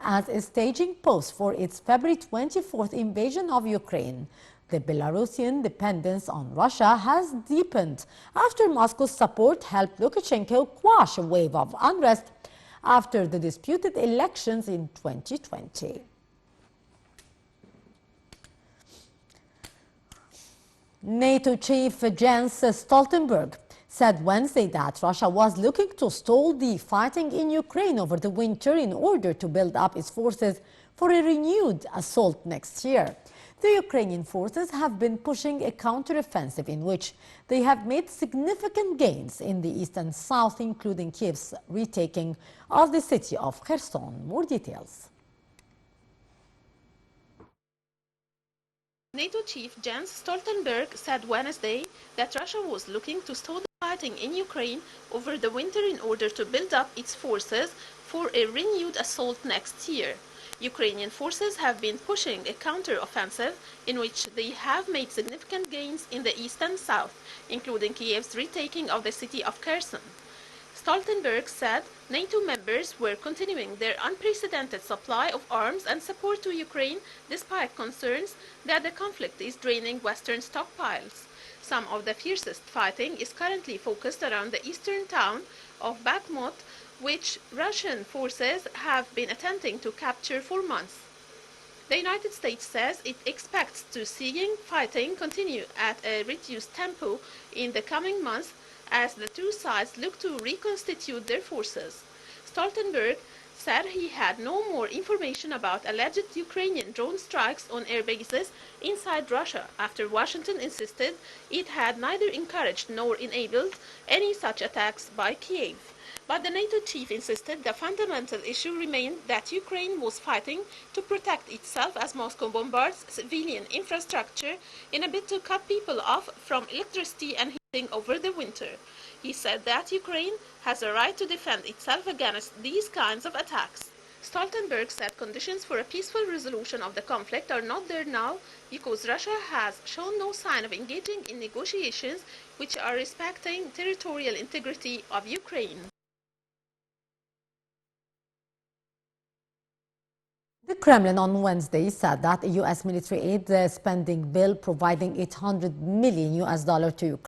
as a staging post for its February 24th invasion of Ukraine. The Belarusian dependence on Russia has deepened after Moscow's support helped Lukashenko quash a wave of unrest after the disputed elections in 2020. NATO chief Jens Stoltenberg said Wednesday that Russia was looking to stall the fighting in Ukraine over the winter in order to build up its forces for a renewed assault next year. The Ukrainian forces have been pushing a counteroffensive in which they have made significant gains in the east and south, including Kiev's retaking of the city of Kherson. More details. NATO chief Jens Stoltenberg said Wednesday that Russia was looking to stall the fighting in Ukraine over the winter in order to build up its forces for a renewed assault next year. Ukrainian forces have been pushing a counter-offensive in which they have made significant gains in the east and south, including Kiev's retaking of the city of Kherson. Stoltenberg said NATO members were continuing their unprecedented supply of arms and support to Ukraine despite concerns that the conflict is draining Western stockpiles. Some of the fiercest fighting is currently focused around the eastern town of Bakhmut, which Russian forces have been attempting to capture for months. The United States says it expects to see fighting continue at a reduced tempo in the coming months as the two sides look to reconstitute their forces. Stoltenberg said he had no more information about alleged Ukrainian drone strikes on air bases inside Russia after Washington insisted it had neither encouraged nor enabled any such attacks by Kiev. But the NATO chief insisted the fundamental issue remained that Ukraine was fighting to protect itself as Moscow bombards civilian infrastructure in a bid to cut people off from electricity and heating over the winter. He said that Ukraine has a right to defend itself against these kinds of attacks. Stoltenberg said conditions for a peaceful resolution of the conflict are not there now because Russia has shown no sign of engaging in negotiations which are respecting territorial integrity of Ukraine. The Kremlin on Wednesday said that a U.S. military aid spending bill providing $800 million to Ukraine